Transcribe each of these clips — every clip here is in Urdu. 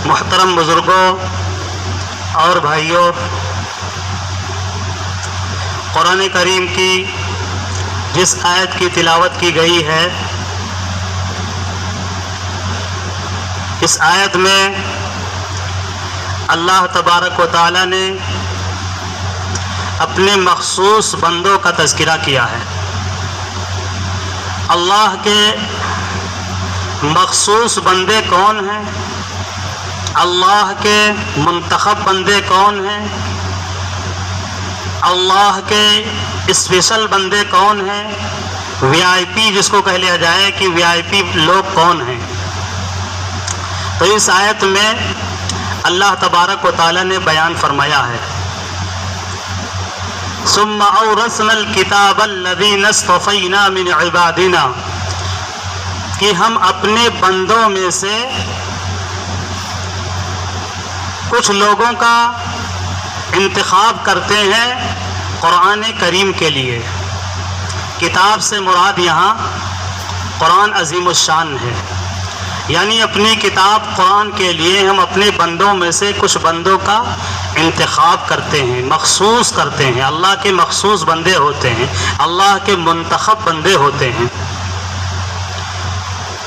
محترم بزرگوں اور بھائیوں، قرآن کریم کی جس آیت کی تلاوت کی گئی ہے، اس آیت میں اللہ تبارک و تعالی نے اپنے مخصوص بندوں کا تذکرہ کیا ہے۔ اللہ کے مخصوص بندے کون ہیں؟ اللہ کے منتخب بندے کون ہیں؟ اللہ کے اسپیشل بندے کون ہیں؟ وی آئی پی جس کو کہہ لیا جائے کہ وی آئی پی لوگ کون ہیں؟ تو اس آیت میں اللہ تبارک و تعالی نے بیان فرمایا ہے، ثم اورثنا الکتاب الذین اصطفینا من عبادنا، کہ ہم اپنے بندوں میں سے کچھ لوگوں کا انتخاب کرتے ہیں قرآن کریم کے لیے۔ کتاب سے مراد یہاں قرآن عظیم الشان ہے، یعنی اپنی کتاب قرآن کے لیے ہم اپنے بندوں میں سے کچھ بندوں کا انتخاب کرتے ہیں، مخصوص کرتے ہیں۔ اللہ کے مخصوص بندے ہوتے ہیں، اللہ کے منتخب بندے ہوتے ہیں۔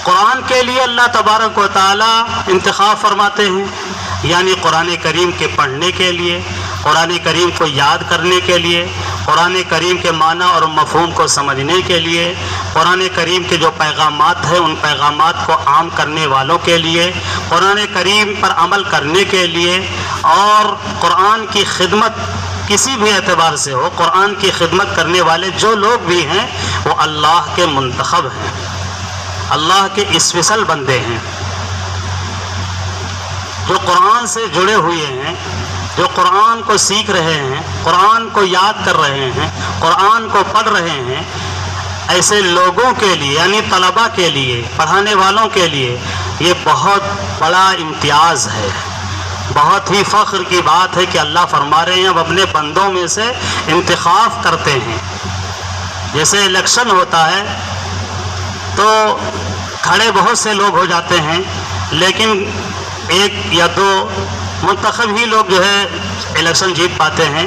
قرآن کے لیے اللہ تبارک و تعالی انتخاب فرماتے ہیں، یعنی قرآن کریم کے پڑھنے کے لیے، قرآن کریم کو یاد کرنے کے لیے، قرآن کریم کے معنی اور مفہوم کو سمجھنے کے لیے، قرآن کریم کے جو پیغامات ہیں ان پیغامات کو عام کرنے والوں کے لیے، قرآن کریم پر عمل کرنے کے لیے، اور قرآن کی خدمت کسی بھی اعتبار سے ہو، قرآن کی خدمت کرنے والے جو لوگ بھی ہیں وہ اللہ کے منتخب ہیں، اللہ کے اسپیشل بندے ہیں، جو قرآن سے جڑے ہوئے ہیں، جو قرآن کو سیکھ رہے ہیں، قرآن کو یاد کر رہے ہیں، قرآن کو پڑھ رہے ہیں۔ ایسے لوگوں کے لیے، یعنی طلباء کے لیے، پڑھانے والوں کے لیے یہ بہت بڑا امتیاز ہے، بہت ہی فخر کی بات ہے کہ اللہ فرما رہے ہیں ہم اپنے بندوں میں سے انتخاب کرتے ہیں۔ جیسے الیکشن ہوتا ہے تو کھڑے بہت سے لوگ ہو جاتے ہیں، لیکن ایک یا دو منتخب ہی لوگ جو ہے الیکشن جیت پاتے ہیں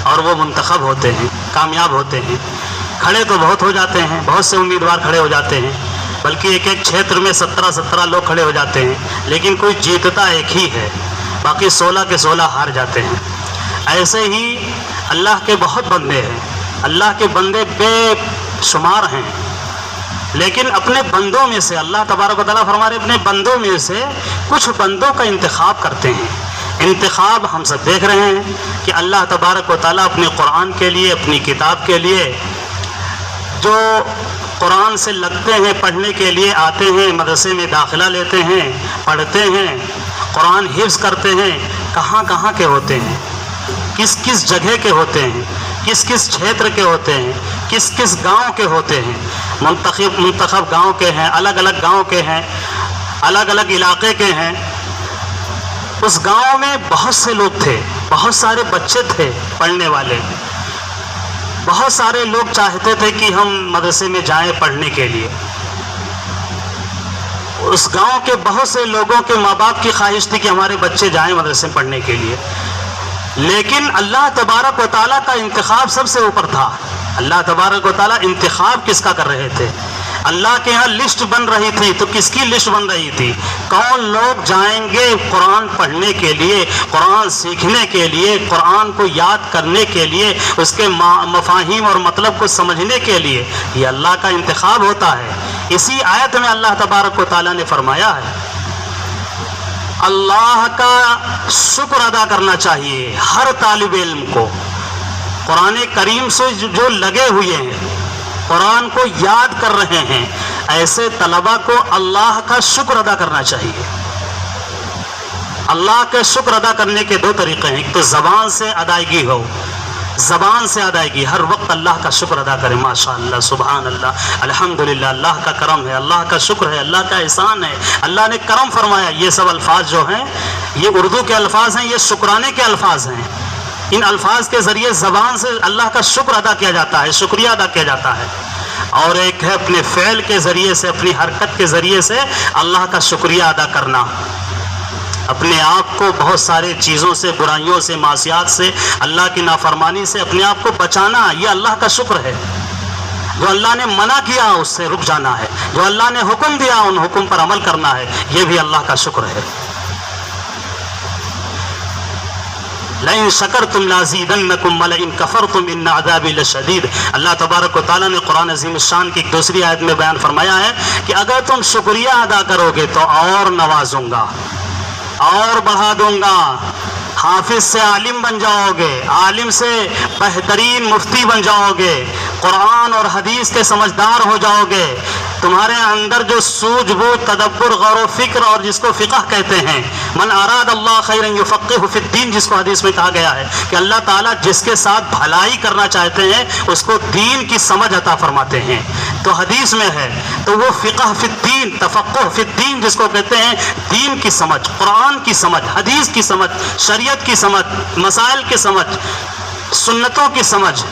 اور وہ منتخب ہوتے ہیں، کامیاب ہوتے ہیں۔ کھڑے تو بہت ہو جاتے ہیں، بہت سے امیدوار کھڑے ہو جاتے ہیں، بلکہ ایک ایک چھیتر میں 17 لوگ کھڑے ہو جاتے ہیں، لیکن کوئی جیتتا ایک ہی ہے، باقی 16 کے 16 ہار جاتے ہیں۔ ایسے ہی اللہ کے بہت بندے ہیں، اللہ کے بندے بے شمار ہیں، لیکن اپنے بندوں میں سے اللہ تبارک و تعالیٰ فرما رہے اپنے بندوں میں سے کچھ بندوں کا انتخاب کرتے ہیں۔ انتخاب ہم سب دیکھ رہے ہیں کہ اللہ تبارک و تعالیٰ اپنے قرآن کے لیے، اپنی کتاب کے لیے جو قرآن سے لگتے ہیں، پڑھنے کے لیے آتے ہیں، مدرسے میں داخلہ لیتے ہیں، پڑھتے ہیں، قرآن حفظ کرتے ہیں، کہاں کہاں کے ہوتے ہیں، کس کس جگہ کے ہوتے ہیں، کس کس چھیتر کے ہوتے ہیں، کس کس گاؤں کے ہوتے ہیں، منتخب گاؤں کے ہیں، الگ الگ گاؤں کے ہیں، الگ الگ علاقے کے ہیں۔ اس گاؤں میں بہت سے لوگ تھے، بہت سارے بچے تھے پڑھنے والے، بہت سارے لوگ چاہتے تھے کہ ہم مدرسے میں جائیں پڑھنے کے لیے۔ اس گاؤں کے بہت سے لوگوں کے ماں باپ کی خواہش تھی کہ ہمارے بچے جائیں مدرسے پڑھنے کے لیے، لیکن اللہ تبارک و تعالیٰ کا انتخاب سب سے اوپر تھا۔ اللہ تبارک و تعالیٰ انتخاب کس کا کر رہے تھے؟ اللہ کے ہاں لسٹ بن رہی تھی، تو کس کی لسٹ بن رہی تھی؟ کون لوگ جائیں گے قرآن پڑھنے کے لیے، قرآن سیکھنے کے لیے، قرآن کو یاد کرنے کے لیے، اس کے مفاہیم اور مطلب کو سمجھنے کے لیے؟ یہ اللہ کا انتخاب ہوتا ہے۔ اسی آیت میں اللہ تبارک و تعالیٰ نے فرمایا ہے اللہ کا شکر ادا کرنا چاہیے ہر طالب علم کو، قرآن کریم سے جو لگے ہوئے ہیں، قرآن کو یاد کر رہے ہیں، ایسے طلباء کو اللہ کا شکر ادا کرنا چاہیے۔ اللہ کا شکر ادا کرنے کے دو طریقے ہیں، ایک تو زبان سے ادائیگی ہو، زبان سے ادائیگی، ہر وقت اللہ کا شکر ادا کرے، ماشاء اللہ، سبحان اللہ، الحمدللہ، اللہ کا کرم ہے، اللہ کا شکر ہے، اللہ کا احسان ہے، اللہ نے کرم فرمایا۔ یہ سب الفاظ جو ہیں یہ اردو کے الفاظ ہیں، یہ شکرانے کے الفاظ ہیں۔ ان الفاظ کے ذریعے زبان سے اللہ کا شکر ادا کیا جاتا ہے، شکریہ ادا کیا جاتا ہے، اور ایک ہے اپنے فعل کے ذریعے سے، اپنی حرکت کے ذریعے سے اللہ کا شکریہ ادا کرنا۔ اپنے آپ کو بہت سارے چیزوں سے، برائیوں سے، معصیات سے، اللہ کی نافرمانی سے اپنے آپ کو بچانا، یہ اللہ کا شکر ہے۔ جو اللہ نے منع کیا اس سے رک جانا ہے، جو اللہ نے حکم دیا ان حکم پر عمل کرنا ہے، یہ بھی اللہ کا شکر ہے۔ لئن شکرتم لازیدنکم ولئن کفرتم ان عذابی لشدید۔ اللہ تبارک و تعالیٰ نے قرآن عظیم الشان کی ایک دوسری آیت میں بیان فرمایا ہے کہ اگر تم شکریہ ادا کرو گے تو اور نوازوں گا، اور بڑھا دوں گا، حافظ سے عالم بن جاؤ گے، عالم سے بہترین مفتی بن جاؤ گے، قرآن اور حدیث کے سمجھدار ہو جاؤ گے، تمہارے اندر جو سوجھ بوجھ، تدبر، غور و فکر، اور جس کو فقہ کہتے ہیں، من اراد اللہ خیرا یفقہہ فی الدین، جس کو حدیث میں کہا گیا ہے کہ اللہ تعالیٰ جس کے ساتھ بھلائی کرنا چاہتے ہیں اس کو دین کی سمجھ عطا فرماتے ہیں۔ تو حدیث میں ہے تو وہ فقہ فی الدین، تفقہ فی الدین جس کو کہتے ہیں، دین کی سمجھ، قرآن کی سمجھ، حدیث کی سمجھ، شریعت کی سمجھ، مسائل کی سمجھ، سنتوں کی سمجھ،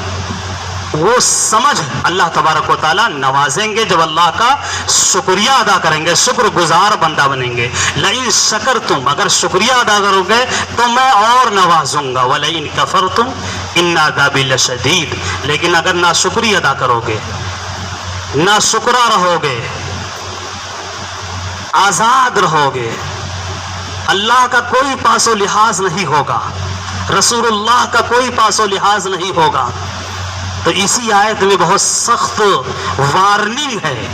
وہ سمجھ اللہ تبارک و تعالیٰ نوازیں گے جب اللہ کا شکریہ ادا کریں گے، شکر گزار بندہ بنیں گے۔ لئن شکرتم، اگر شکریہ ادا کرو گے تو میں اور نوازوں گا، ولئن کفرتم ان عذابی لشدید، لیکن اگر نہ شکریہ ادا کرو گے، نہ شکرا رہو گے، آزاد رہو گے، اللہ کا کوئی پاس و لحاظ نہیں ہوگا، رسول اللہ کا کوئی پاس و لحاظ نہیں ہوگا، تو اسی آیت میں بہت سخت وارننگ ہے۔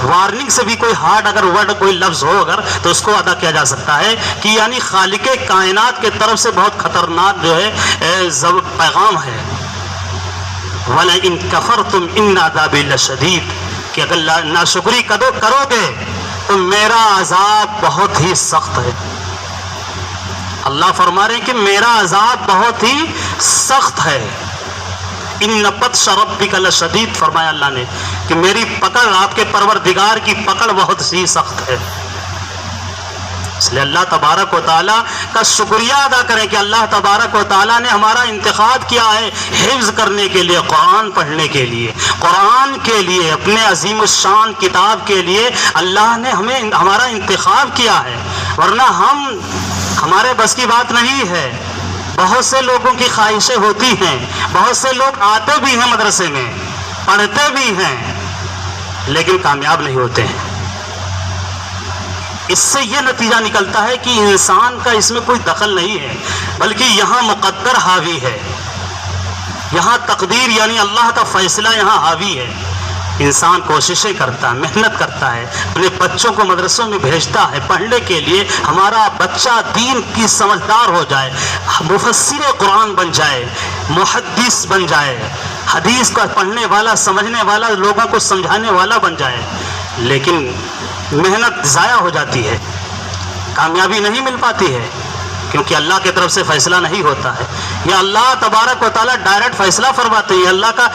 وارننگ سے بھی کوئی ہارڈ اگر ورڈ، کوئی لفظ ہو اگر، تو اس کو ادا کیا جا سکتا ہے کہ یعنی خالق کائنات کے طرف سے بہت خطرناک جو ہے پیغام ہے۔ وَلَئِن كَفَرْتُمْ إِنَّ عَذَابِي لَشَدِيدٌ، کہ اگر ناشکری کرو گے تو میرا عذاب بہت ہی سخت ہے۔ اللہ فرما رہے ہیں کہ میرا عذاب بہت ہی سخت ہے۔ ان بطش ربک لشدید، فرمایا اللہ نے کہ میری پکڑ، آپ کے پروردگار کی پکڑ بہت ہی سخت ہے۔ اس لیے اللہ تبارک و تعالیٰ کا شکریہ ادا کریں کہ اللہ تبارک و تعالیٰ نے ہمارا انتخاب کیا ہے حفظ کرنے کے لیے، قرآن پڑھنے کے لیے، قرآن کے لیے، اپنے عظیم الشان کتاب کے لیے اللہ نے ہمارا انتخاب کیا ہے، ورنہ ہمارے بس کی بات نہیں ہے۔ بہت سے لوگوں کی خواہشیں ہوتی ہیں، بہت سے لوگ آتے بھی ہیں مدرسے میں، پڑھتے بھی ہیں، لیکن کامیاب نہیں ہوتے ہیں۔ اس سے یہ نتیجہ نکلتا ہے کہ انسان کا اس میں کوئی دخل نہیں ہے، بلکہ یہاں مقدر حاوی ہے، یہاں تقدیر یعنی اللہ کا فیصلہ یہاں حاوی ہے۔ انسان کوششیں کرتا ہے، محنت کرتا ہے، اپنے بچوں کو مدرسوں میں بھیجتا ہے پڑھنے کے لیے، ہمارا بچہ دین کی سمجھدار ہو جائے، مفسر قرآن بن جائے، محدث بن جائے، حدیث کو پڑھنے والا، سمجھنے والا، لوگوں کو سمجھانے والا بن جائے، لیکن محنت ضائع ہو جاتی ہے، کامیابی نہیں مل پاتی ہے، کیونکہ اللہ کی طرف سے فیصلہ نہیں ہوتا ہے۔ یا اللہ تبارک و تعالیٰ ڈائریکٹ فیصلہ فرماتے ہیں۔ اللہ کا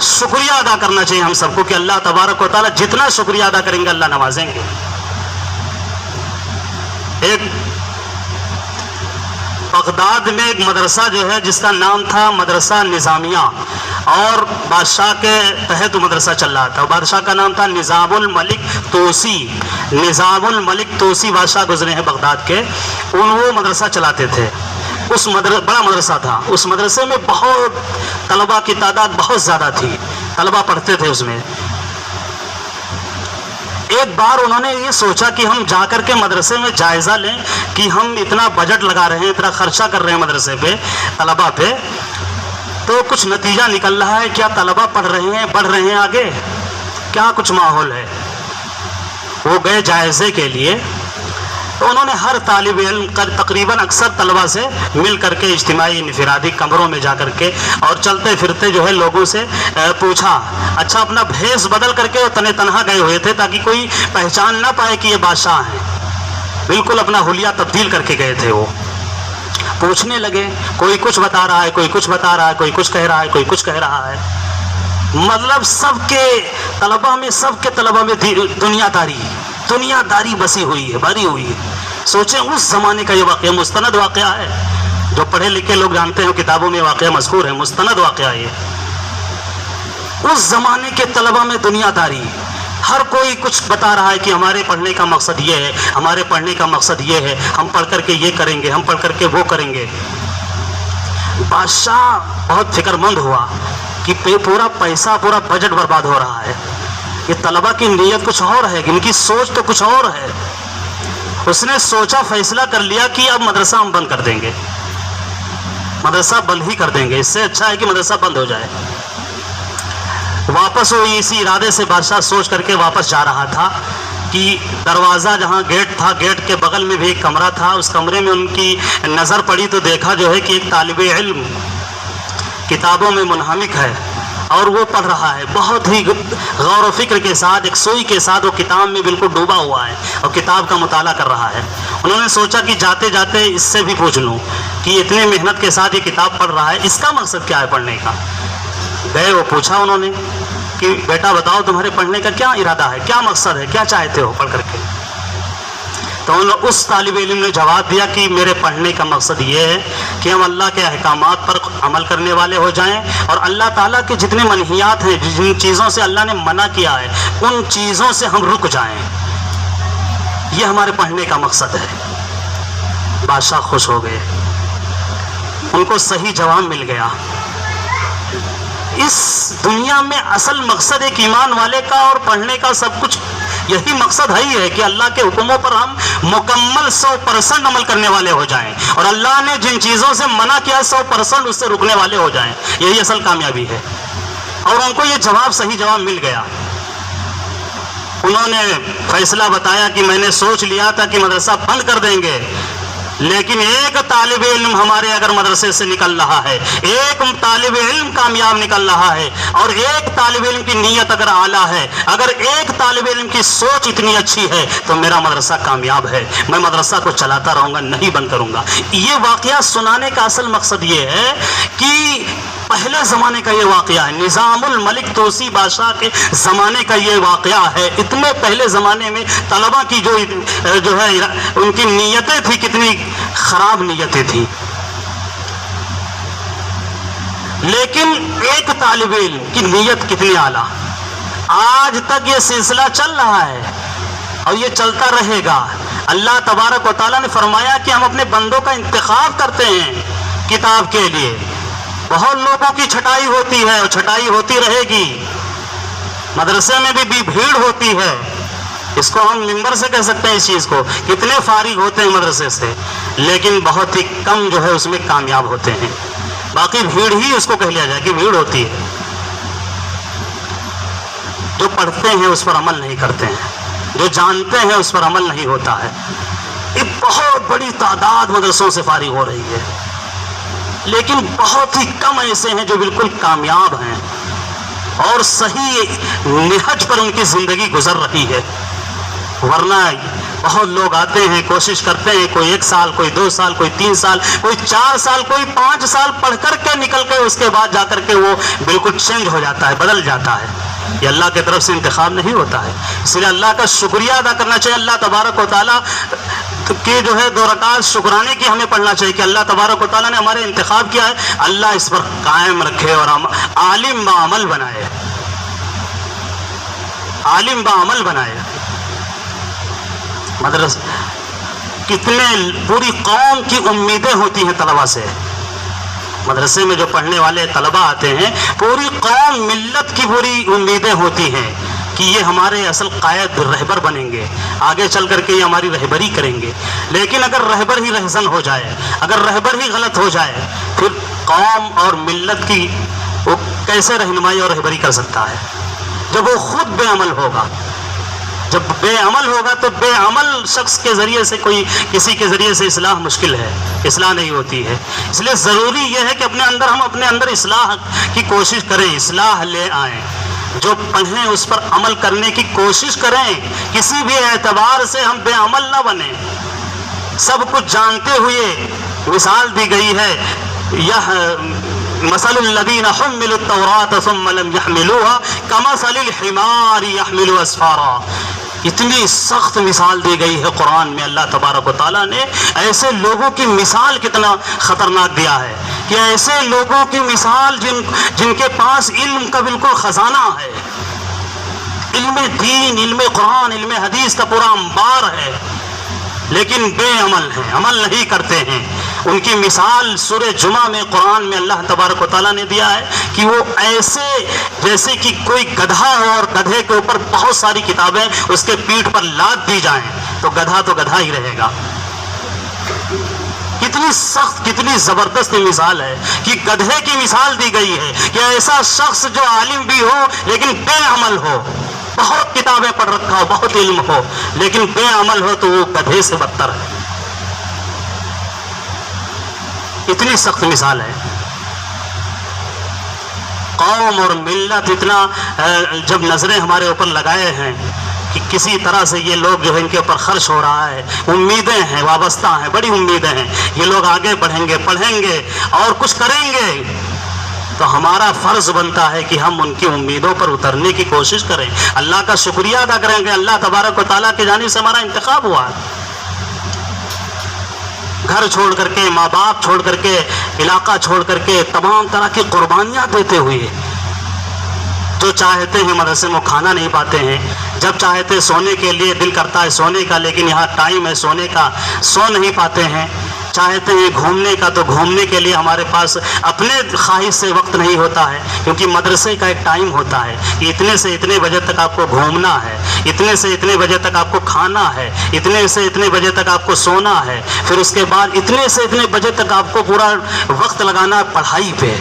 شکریہ ادا کرنا چاہیے ہم سب کو کہ اللہ تبارک و تعالیٰ جتنا شکریہ ادا کریں گے اللہ نوازیں گے۔ ایک بغداد میں ایک مدرسہ جو ہے جس کا نام تھا مدرسہ نظامیہ، اور بادشاہ کے تحت مدرسہ چل رہا تھا، بادشاہ کا نام تھا نظام الملک توسی۔ نظام الملک توسی بادشاہ گزرے ہیں بغداد کے، وہ مدرسہ چلاتے تھے، بڑا مدرسہ تھا۔ اس مدرسے میں بہت طلباء کی تعداد بہت زیادہ تھی، طلباء پڑھتے تھے اس میں۔ ایک بار انہوں نے یہ سوچا کہ ہم جا کر کے مدرسے میں جائزہ لیں کہ ہم اتنا بجٹ لگا رہے ہیں، اتنا خرچہ کر رہے ہیں مدرسے پہ، طلباء پہ، تو کچھ نتیجہ نکل رہا ہے، کیا طلباء پڑھ رہے ہیں، بڑھ رہے ہیں آگے، کیا کچھ ماحول ہے۔ وہ گئے جائزے کے لیے، تو انہوں نے ہر طالب علم تقریباً اکثر طلباء سے مل کر کے اجتماعی انفرادی کمروں میں جا کر کے اور چلتے پھرتے جو ہے لوگوں سے پوچھا۔ اچھا اپنا بھیس بدل کر کے تنے تنہا گئے ہوئے تھے تاکہ کوئی پہچان نہ پائے کہ یہ بادشاہ ہیں، بالکل اپنا حلیہ تبدیل کر کے گئے تھے۔ وہ پوچھنے لگے، کوئی کچھ بتا رہا ہے، کوئی کچھ بتا رہا ہے، کوئی کچھ کہہ رہا ہے، کوئی کچھ کہہ رہا ہے، مطلب سب کے طلباء میں دنیا داری بسی ہوئی ہے، بھری ہوئی ہے۔ سوچیں اس زمانے کا یہ واقعہ مستند واقعہ ہے، جو پڑھے لکھے لوگ جانتے ہیں، کتابوں میں واقعہ مذکور ہے، مستند واقعہ یہ۔ اس زمانے کے طلباء میں دنیا داری، ہر کوئی کچھ بتا رہا ہے کہ ہمارے پڑھنے کا مقصد یہ ہے، ہمارے پڑھنے کا مقصد یہ ہے، ہم پڑھ کر کے یہ کریں گے، ہم پڑھ کر کے وہ کریں گے۔ بادشاہ بہت فکر مند ہوا کہ پورا پیسہ، پورا بجٹ برباد ہو رہا ہے، یہ طلبہ کی نیت کچھ اور ہے، ان کی سوچ تو کچھ اور ہے۔ اس نے سوچا، فیصلہ کر لیا کہ اب مدرسہ ہم بند کر دیں گے، مدرسہ بند ہی کر دیں گے، اس سے اچھا ہے کہ مدرسہ بند ہو جائے۔ واپس ہوئی، اسی ارادے سے بادشاہ سوچ کر کے واپس جا رہا تھا کہ دروازہ جہاں گیٹ تھا، گیٹ کے بغل میں بھی ایک کمرہ تھا، اس کمرے میں ان کی نظر پڑی تو دیکھا جو ہے کہ ایک طالب علم کتابوں میں منہمک ہے اور وہ پڑھ رہا ہے، بہت ہی غور و فکر کے ساتھ، ایک سوئی کے ساتھ وہ کتاب میں بالکل ڈوبا ہوا ہے اور کتاب کا مطالعہ کر رہا ہے۔ انہوں نے سوچا کہ جاتے جاتے اس سے بھی پوچھ لوں کہ اتنے محنت کے ساتھ یہ کتاب پڑھ رہا ہے، اس کا مقصد کیا ہے پڑھنے کا؟ گئے، وہ پوچھا انہوں نے کہ بیٹا بتاؤ تمہارے پڑھنے کا کیا ارادہ ہے، کیا مقصد ہے، کیا چاہتے ہو پڑھ کر کے؟ تو اس طالب علم نے جواب دیا کہ میرے پڑھنے کا مقصد یہ ہے کہ ہم اللہ کے احکامات پر عمل کرنے والے ہو جائیں اور اللہ تعالیٰ کے جتنے منہیات ہیں، جن چیزوں سے اللہ نے منع کیا ہے، ان چیزوں سے ہم رک جائیں، یہ ہمارے پڑھنے کا مقصد ہے۔ بادشاہ خوش ہو گئے، ان کو صحیح جواب مل گیا۔ اس دنیا میں اصل مقصد ایک ایمان والے کا اور پڑھنے کا سب کچھ یہی مقصد ہے کہ اللہ کے حکموں پر ہم مکمل 100% عمل کرنے والے ہو جائیں اور اللہ نے جن چیزوں سے منع کیا 100% اس سے رکنے والے ہو جائیں، یہی اصل کامیابی ہے۔ اور ان کو یہ جواب، صحیح جواب مل گیا۔ انہوں نے فیصلہ بتایا کہ میں نے سوچ لیا تھا کہ مدرسہ بند کر دیں گے، لیکن ایک طالب علم ہمارے اگر مدرسے سے نکل رہا ہے، ایک طالب علم کامیاب نکل رہا ہے، اور ایک طالب علم کی نیت اگر اعلیٰ ہے، اگر ایک طالب علم کی سوچ اتنی اچھی ہے تو میرا مدرسہ کامیاب ہے، میں مدرسہ کو چلاتا رہوں گا، نہیں بند کروں گا۔ یہ واقعہ سنانے کا اصل مقصد یہ ہے کہ پہلے زمانے کا یہ واقعہ ہے، نظام الملک توسی بادشاہ کے زمانے کا یہ واقعہ ہے۔ اتنے پہلے زمانے میں طلبہ کی جو ہے ان کی نیتیں تھی، کتنی خراب نیتیں تھیں، لیکن ایک طالب علم کی نیت کتنی اعلیٰ۔ آج تک یہ سلسلہ چل رہا ہے اور یہ چلتا رہے گا۔ اللہ تبارک و تعالیٰ نے فرمایا کہ ہم اپنے بندوں کا انتخاب کرتے ہیں کتاب کے لیے۔ بہت لوگوں کی چھٹائی ہوتی ہے اور چھٹائی ہوتی رہے گی، مدرسے میں بھی بھیڑ ہوتی ہے، اس کو ہم ممبر سے کہہ سکتے ہیں، اس چیز کو کتنے فارغ ہوتے ہیں مدرسے سے، لیکن بہت ہی کم جو ہے اس میں کامیاب ہوتے ہیں۔ باقی بھیڑ ہی اس کو کہہ لیا جائے کہ بھیڑ ہوتی ہے، جو پڑھتے ہیں اس پر عمل نہیں کرتے ہیں، جو جانتے ہیں اس پر عمل نہیں ہوتا ہے۔ ایک بہت بڑی تعداد مدرسوں سے فارغ ہو رہی ہے، لیکن بہت ہی کم ایسے ہیں جو بالکل کامیاب ہیں اور صحیح نہج پر ان کی زندگی گزر رہی ہے۔ ورنہ بہت لوگ آتے ہیں، کوشش کرتے ہیں، کوئی 1 سال، کوئی 2 سال، کوئی 3 سال، کوئی 4 سال، کوئی 5 سال پڑھ کر کے نکل کے اس کے بعد جا کر کے وہ بالکل چینج ہو جاتا ہے، بدل جاتا ہے۔ یہ اللہ کی طرف سے انتخاب نہیں ہوتا ہے، اس لیے اللہ کا شکریہ ادا کرنا چاہیے۔ اللہ تبارک و تعالیٰ کی جو ہے 2 رکعت شکرانے کی ہمیں پڑھنا چاہیے کہ اللہ تبارک و تعالیٰ نے ہمارے انتخاب کیا ہے، اللہ اس پر قائم رکھے اور ہم عالم بعمل بنائے، عالم بعمل بنائے۔ مدرسہ کتنے پوری قوم کی امیدیں ہوتی ہیں طلبہ سے، مدرسے میں جو پڑھنے والے طلبہ آتے ہیں، پوری قوم، ملت کی پوری امیدیں ہوتی ہیں کہ یہ ہمارے اصل قائد رہبر بنیں گے، آگے چل کر کے یہ ہماری رہبری کریں گے۔ لیکن اگر رہبر ہی رہزن ہو جائے، اگر رہبر ہی غلط ہو جائے، پھر قوم اور ملت کی وہ کیسے رہنمائی اور رہبری کر سکتا ہے جب وہ خود بے عمل ہوگا؟ جب بے عمل ہوگا تو بے عمل شخص کے ذریعے سے کسی کے ذریعے سے اصلاح مشکل ہے، اصلاح نہیں ہوتی ہے۔ اس لیے ضروری یہ ہے کہ ہم اپنے اندر اصلاح کی کوشش کریں، اصلاح لے آئیں، جو پڑھیں اس پر عمل کرنے کی کوشش کریں، کسی بھی اعتبار سے ہم بے عمل نہ بنیں۔ سب کچھ جانتے ہوئے مثال دی گئی ہے، مثل الذین حملوا التوراة ثم لم يحملوها كمثل الحمار يحمل اسفارا۔ اتنی سخت مثال دی گئی ہے قرآن میں، اللہ تبارک و تعالیٰ نے ایسے لوگوں کی مثال کتنا خطرناک دیا ہے کہ ایسے لوگوں کی مثال جن کے پاس علم کا بالکل خزانہ ہے، علم دین، علم قرآن، علم حدیث کا پورا انبار ہے، لیکن بے عمل ہیں، عمل نہیں کرتے ہیں۔ ان کی مثال سورہ جمعہ میں قرآن میں اللہ تبارک و تعالیٰ نے دیا ہے کہ وہ ایسے جیسے کہ کوئی گدھا ہو اور گدھے کے اوپر بہت ساری کتابیں اس کے پیٹھ پر لاد دی جائیں تو گدھا ہی رہے گا۔ کتنی سخت، کتنی زبردست مثال ہے کہ گدھے کی مثال دی گئی ہے کہ ایسا شخص جو عالم بھی ہو لیکن بے عمل ہو، بہت کتابیں پڑھ رکھا ہو، بہت علم ہو، لیکن بے عمل ہو تو وہ گدھے سے بدتر ہے۔ اتنی سخت مثال ہے۔ قوم اور ملت اتنا جب نظریں ہمارے اوپر لگائے ہیں کہ کسی طرح سے یہ لوگ جو ہے ان کے اوپر خرچ ہو رہا ہے، امیدیں ہیں، وابستہ ہیں، بڑی امیدیں ہیں، یہ لوگ آگے بڑھیں گے، پڑھیں گے اور کچھ کریں گے، تو ہمارا فرض بنتا ہے کہ ہم ان کی امیدوں پر اترنے کی کوشش کریں، اللہ کا شکریہ ادا کریں کہ اللہ تبارک و تعالیٰ کی جانب سے ہمارا انتخاب ہوا ہے۔ گھر چھوڑ کر کے، ماں باپ چھوڑ کر کے، علاقہ چھوڑ کر کے، تمام طرح کی قربانیاں دیتے ہوئے جو چاہتے ہیں مدرسے میں کھانا نہیں پاتے ہیں، جب چاہتے سونے کے لیے دل کرتا ہے سونے کا، لیکن یہاں ٹائم ہے سونے کا، سو نہیں پاتے ہیں، چاہتے ہیں گھومنے کا تو گھومنے کے لیے ہمارے پاس اپنے خواہش سے وقت نہیں ہوتا ہے، کیونکہ مدرسے کا ایک ٹائم ہوتا ہے کہ اتنے سے اتنے بجے تک آپ کو گھومنا ہے، اتنے سے اتنے بجے تک آپ کو کھانا ہے، اتنے سے اتنے بجے تک آپ کو سونا ہے، پھر اس کے بعد اتنے سے اتنے بجے تک آپ کو پورا وقت لگانا پڑھائی پہ،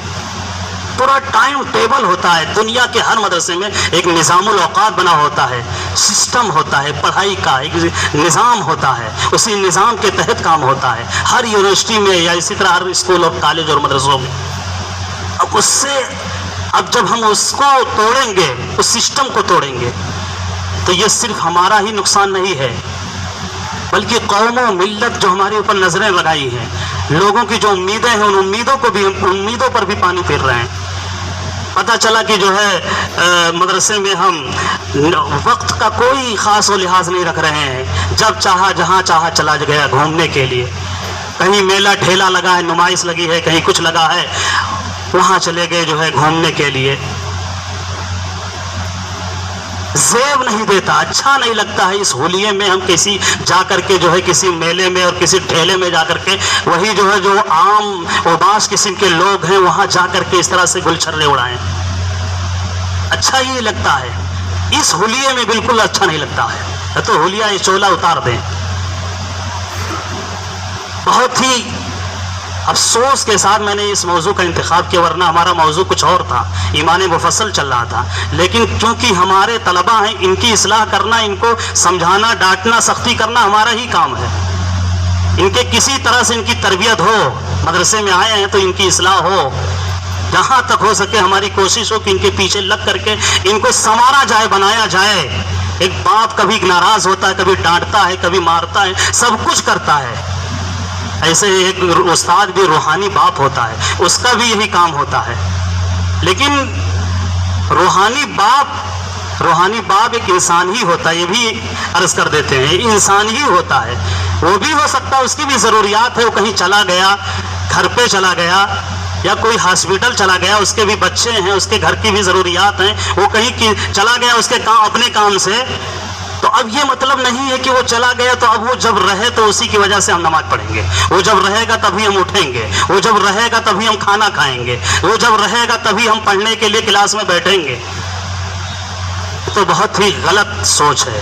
پورا ٹائم ٹیبل ہوتا ہے۔ دنیا کے ہر مدرسے میں ایک نظام الاوقات بنا ہوتا ہے، سسٹم ہوتا ہے، پڑھائی کا ایک نظام ہوتا ہے، اسی نظام کے تحت کام ہوتا ہے ہر یونیورسٹی میں یا اسی طرح ہر اسکول اور کالج اور مدرسوں میں۔ اب جب ہم اس کو توڑیں گے، اس سسٹم کو توڑیں گے، تو یہ صرف ہمارا ہی نقصان نہیں ہے بلکہ قوم و ملت جو ہمارے اوپر نظریں لگائی ہیں، لوگوں کی جو امیدیں ہیں، ان امیدوں پر بھی پانی پھیر رہے ہیں۔ پتہ چلا کہ جو ہے مدرسے میں ہم وقت کا کوئی خاص و لحاظ نہیں رکھ رہے ہیں، جب چاہا جہاں چاہا چلا گیا گھومنے کے لیے، کہیں میلہ ٹھیلا لگا ہے، نمائش لگی ہے، کہیں کچھ لگا ہے، وہاں چلے گئے جو ہے گھومنے کے لیے۔ زیب نہیں دیتا، اچھا نہیں لگتا ہے اس ہولیے میں ہم کسی جا کر کے جو ہے کسی میلے میں اور کسی ٹھیلے میں جا کر کے وہی جو ہے جو عام اباس قسم کے لوگ ہیں وہاں جا کر کے اس طرح سے گل چھرے اڑائیں، اچھا ہی لگتا ہے اس ہولیے میں، بالکل اچھا نہیں لگتا ہے، تو ہولیہ یہ چولا اتار دیں۔ بہت ہی افسوس کے ساتھ میں نے اس موضوع کا انتخاب کیا، ورنہ ہمارا موضوع کچھ اور تھا، ایمان مفصل چل رہا تھا، لیکن کیونکہ ہمارے طلبہ ہیں، ان کی اصلاح کرنا، ان کو سمجھانا، ڈانٹنا، سختی کرنا ہمارا ہی کام ہے، ان کے کسی طرح سے ان کی تربیت ہو، مدرسے میں آئے ہیں تو ان کی اصلاح ہو، جہاں تک ہو سکے ہماری کوشش ہو کہ ان کے پیچھے لگ کر کے ان کو سنوارا جائے، بنایا جائے۔ ایک باپ کبھی ناراض ہوتا ہے، کبھی ڈانٹتا ہے، کبھی مارتا ہے، سب کچھ کرتا ہے، ایسے ایک استاد بھی روحانی باپ ہوتا ہے، اس کا بھی یہی کام ہوتا ہے، لیکن روحانی باپ ایک انسان ہی ہوتا ہے، یہ بھی عرض کر دیتے ہیں، انسان ہی ہوتا ہے، وہ بھی ہو سکتا ہے اس کی بھی ضروریات ہے، وہ کہیں چلا گیا، گھر پہ چلا گیا یا کوئی ہاسپٹل چلا گیا، اس کے بھی بچے ہیں، اس کے گھر کی بھی ضروریات ہیں، وہ کہیں چلا گیا اس کے اپنے کام سے، تو اب یہ مطلب نہیں ہے کہ وہ چلا گیا تو اب وہ جب رہے تو اسی کی وجہ سے ہم نماز پڑھیں گے، وہ جب رہے گا تبھی ہم اٹھیں گے، وہ جب رہے گا تبھی ہم کھانا کھائیں گے، وہ جب رہے گا تبھی ہم پڑھنے کے لیے کلاس میں بیٹھیں گے۔ تو بہت ہی غلط سوچ ہے،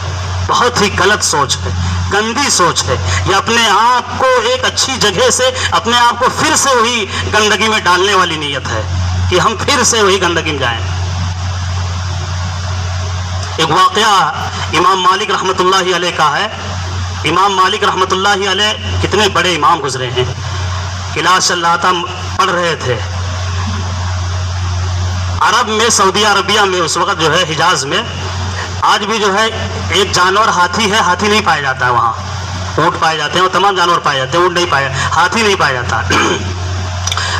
بہت ہی غلط سوچ ہے، گندی سوچ ہے، یہ اپنے آپ کو ایک اچھی جگہ سے اپنے آپ کو پھر سے وہی گندگی میں ڈالنے والی نیت ہے کہ ہم پھر سے وہی گندگی میں جائیں۔ ایک واقعہ امام مالک رحمۃ اللہ علیہ کا ہے۔ امام مالک رحمۃ اللہ علیہ کتنے بڑے امام گزرے ہیں، کلاس چل رہا تھا، پڑھ رہے تھے، عرب میں، سعودی عربیہ میں اس وقت جو ہے حجاز میں، آج بھی جو ہے ایک جانور ہاتھی ہے، ہاتھی نہیں پایا جاتا ہے وہاں، اونٹ پائے جاتے ہیں، وہ تمام جانور پائے جاتے ہیں، اونٹ نہیں پایا، ہاتھی نہیں پایا جاتا۔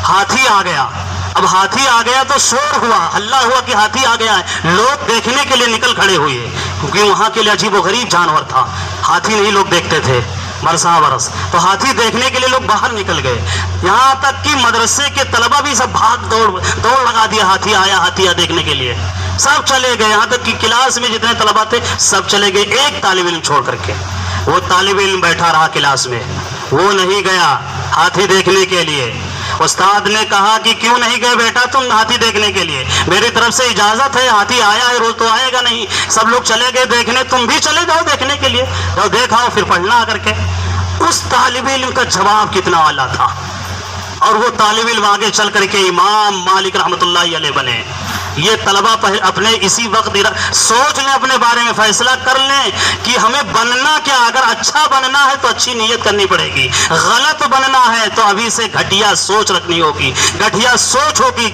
ہاتھی آ گیا، اب ہاتھی آ گیا تو شور ہوا، ہلا ہوا کہ ہاتھی آ گیا ہے، لوگ دیکھنے کے لیے نکل کھڑے ہوئے، کیونکہ وہاں کے لیے عجیب و غریب جانور تھا، ہاتھی نہیں لوگ دیکھتے تھے برساں برس، تو ہاتھی دیکھنے کے لیے لوگ باہر نکل گئے، یہاں تک کہ مدرسے کے طلبہ بھی سب بھاگ دوڑ لگا دیا، ہاتھی آیا دیکھنے کے لیے، سب چلے گئے، یہاں تک کہ کلاس میں جتنے طلبہ تھے سب چلے گئے، ایک طالب علم چھوڑ کر کے۔ وہ طالب علم بیٹھا رہا کلاس میں، وہ نہیں گیا ہاتھی دیکھنے کے لیے۔ استاد نے کہا کہ کیوں نہیں گئے بیٹا تم ہاتھی دیکھنے کے لیے؟ میری طرف سے اجازت ہے، ہاتھی آیا ہے، روز تو آئے گا نہیں، سب لوگ چلے گئے دیکھنے، تم بھی چلے جاؤ دیکھنے کے لیے، جاؤ دیکھاؤ پھر پڑھنا آ کر کے۔ اس طالب علم کا جواب کتنا اعلیٰ تھا، اور وہ طالب علم آگے چل کر کے امام مالک رحمۃ اللہ علیہ بنے۔ یہ طلبہ اپنے اسی وقت سوچ لیں، اپنے بارے میں فیصلہ کر لیں کہ ہمیں بننا کیا۔ اگر اچھا بننا ہے تو اچھی نیت کرنی پڑے گی، غلط بننا ہے تو ابھی سے گھٹیا سوچ رکھنی ہوگی، گھٹیا سوچ ہوگی،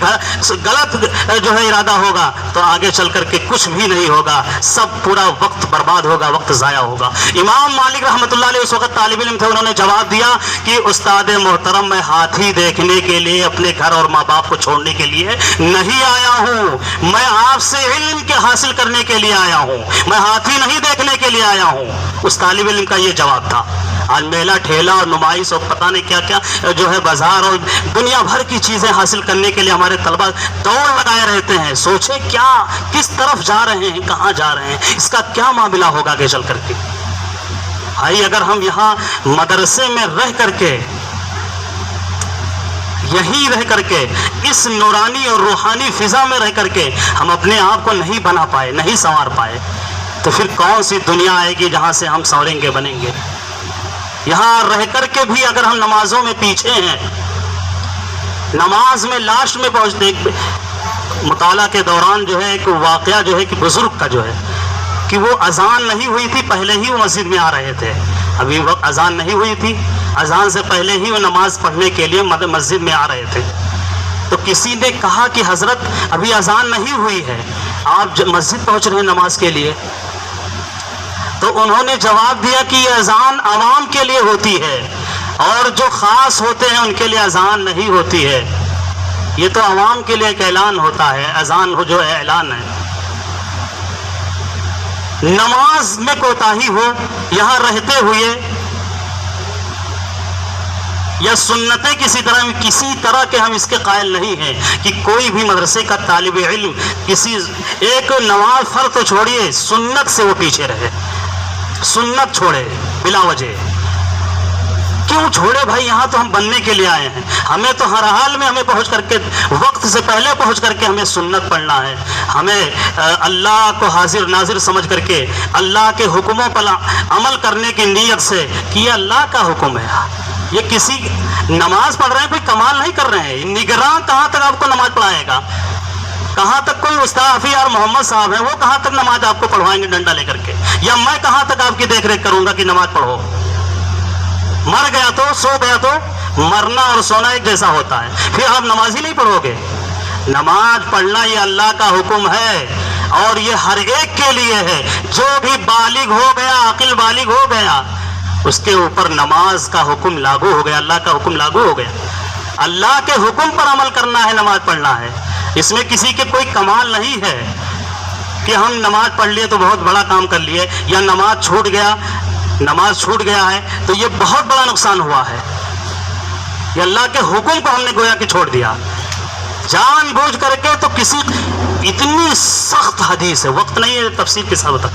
غلط جو ہے ارادہ ہوگا تو آگے چل کر کے کچھ بھی نہیں ہوگا، سب پورا وقت برباد ہوگا، وقت ضائع ہوگا۔ امام مالک رحمۃ اللہ علیہ اس وقت طالب علم تھے، انہوں نے جواب دیا کہ استاد محترم میں ہاتھی دیکھنے کے لیے اپنے گھر اور ماں باپ کو چھوڑنے کے لیے نہیں آیا ہوں، میں آپ سے علم کے حاصل کرنے کے لیے آیا ہوں، میں ہاتھی نہیں دیکھنے کے لیے آیا ہوں۔ اس طالب علم کا یہ جواب تھا۔ آج میلہ ٹھیلا اور نمائش اور پتہ نہیں کیا کیا جو ہے بازار اور دنیا بھر کی چیزیں حاصل کرنے کے لیے ہمارے طلبہ دوڑ لگائے رہتے ہیں۔ سوچیں کیا، کس طرف جا رہے ہیں، کہاں جا رہے ہیں، اس کا کیا معاملہ ہوگا آگے چل کر کے۔ بھائی اگر ہم یہاں مدرسے میں رہ کر کے، یہیں رہ کر کے، اس نورانی اور روحانی فضا میں رہ کر کے ہم اپنے آپ کو نہیں بنا پائے، نہیں سنوار پائے، تو پھر کون سی دنیا آئے گی جہاں سے ہم سنوریں گے، بنیں گے؟ یہاں رہ کر کے بھی اگر ہم نمازوں میں پیچھے ہیں، نماز میں لاسٹ میں پہنچتے، مطالعہ کے دوران جو ہے ایک واقعہ جو ہے کہ بزرگ کا جو ہے کہ وہ اذان نہیں ہوئی تھی، پہلے ہی وہ مسجد میں آ رہے تھے، ابھی وقت اذان نہیں ہوئی تھی، اذان سے پہلے ہی وہ نماز پڑھنے کے لیے مسجد میں آ رہے تھے۔ تو کسی نے کہا کہ حضرت ابھی اذان نہیں ہوئی ہے، آپ مسجد پہنچ رہے ہیں نماز کے لیے؟ تو انہوں نے جواب دیا کہ یہ اذان عوام کے لیے ہوتی ہے، اور جو خاص ہوتے ہیں ان کے لیے اذان نہیں ہوتی ہے، یہ تو عوام کے لیے ایک اعلان ہوتا ہے، اذان جو ہے اعلان ہے۔ نماز میں کوتاہی ہو یہاں رہتے ہوئے، یا سنتیں کسی طرح کے ہم اس کے قائل نہیں ہیں کہ کوئی بھی مدرسے کا طالب علم کسی ایک نماز فرض تو چھوڑیے، سنت سے وہ پیچھے رہے، سنت چھوڑے بلا وجہ۔ کیوں چھوڑے بھائی؟ یہاں تو ہم بننے کے لیے آئے ہیں، ہمیں تو ہر حال میں ہمیں پہنچ کر کے، وقت سے پہلے پہنچ کر کے ہمیں سنت پڑھنا ہے، ہمیں اللہ کو حاضر ناظر سمجھ کر کے اللہ کے حکموں پر عمل کرنے کی نیت سے کہ یہ اللہ کا حکم ہے۔ یہ کسی نماز پڑھ رہے ہیں، کوئی کمال نہیں کر رہے ہیں، نگراں کہاں تک آپ کو نماز پڑھائے گا؟ کہاں تک کوئی استاد حفیظ اور محمد صاحب ہیں، وہ کہاں تک نماز آپ کو پڑھوائیں گے ڈنڈا لے کر کے؟ یا میں کہاں تک آپ کی دیکھ ریکھ کروں گا کہ نماز پڑھو؟ مر گیا تو، سو گیا تو، مرنا اور سونا ایک جیسا ہوتا ہے، پھر آپ نماز ہی نہیں پڑھو گے۔ نماز پڑھنا یہ اللہ کا حکم ہے، اور یہ ہر ایک کے لیے ہے، جو بھی بالغ ہو گیا، عاقل بالغ ہو گیا، اس کے اوپر نماز کا حکم لاگو ہو گیا، اللہ کا حکم لاگو ہو گیا۔ اللہ کے حکم پر عمل کرنا ہے، نماز پڑھنا ہے، اس میں کسی کے کوئی کمال نہیں ہے کہ ہم نماز پڑھ لیے تو بہت بڑا کام کر لیے، یا نماز چھوٹ گیا ہے تو یہ بہت بڑا نقصان ہوا ہے، یہ اللہ کے حکم کو ہم نے گویا کہ چھوڑ دیا جان بوجھ کر کے۔ تو کسی اتنی سخت حدیث ہے، وقت نہیں ہے تفسیر کے ساتھ،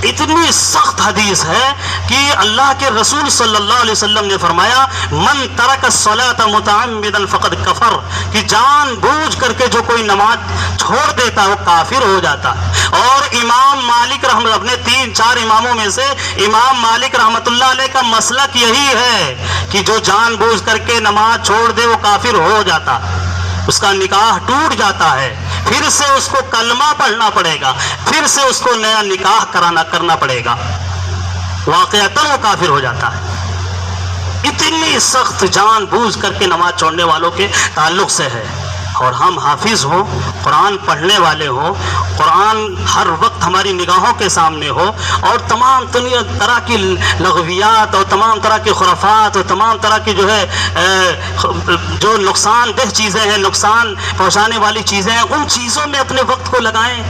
اتنی سخت حدیث ہے کہ اللہ کے رسول صلی اللہ علیہ وسلم نے فرمایا من ترک الصلاۃ متعمدا فقد کفر، کہ جان بوجھ کر کے جو کوئی نماز چھوڑ دیتا ہے وہ کافر ہو جاتا ہے۔ اور امام مالک رحمۃ، اپنے 3-4 اماموں میں سے امام مالک رحمۃ اللہ علیہ کا مسلک یہی ہے کہ جو جان بوجھ کر کے نماز چھوڑ دے وہ کافر ہو جاتا، اس کا نکاح ٹوٹ جاتا ہے، پھر سے اس کو کلمہ پڑھنا پڑے گا، پھر سے اس کو نیا نکاح کرنا پڑے گا، واقعتاً وہ کافر ہو جاتا ہے۔ اتنی سخت جان بوجھ کر کے نماز چھوڑنے والوں کے تعلق سے ہے۔ اور ہم حافظ ہوں، قرآن پڑھنے والے ہوں، قرآن ہر وقت ہماری نگاہوں کے سامنے ہو، اور تمام طرح کی لغویات اور تمام طرح کی خرافات اور تمام طرح کی جو ہے جو نقصان دہ چیزیں ہیں، نقصان پہنچانے والی چیزیں ہیں، ان چیزوں میں اپنے وقت کو لگائیں،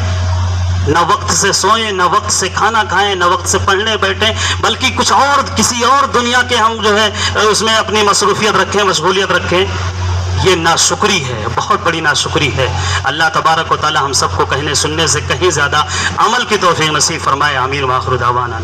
نہ وقت سے سوئیں، نہ وقت سے کھانا کھائیں، نہ وقت سے پڑھنے بیٹھیں، بلکہ کچھ اور کسی اور دنیا کے ہم جو ہے اس میں اپنی مصروفیت رکھیں، مشغولیت رکھیں۔ یہ ناشکری ہے، بہت بڑی ناشکری ہے۔ اللہ تبارک و تعالی ہم سب کو کہنے سننے سے کہیں زیادہ عمل کی توفیق نصیب فرمائے۔ آمین۔ وآخر دعوانا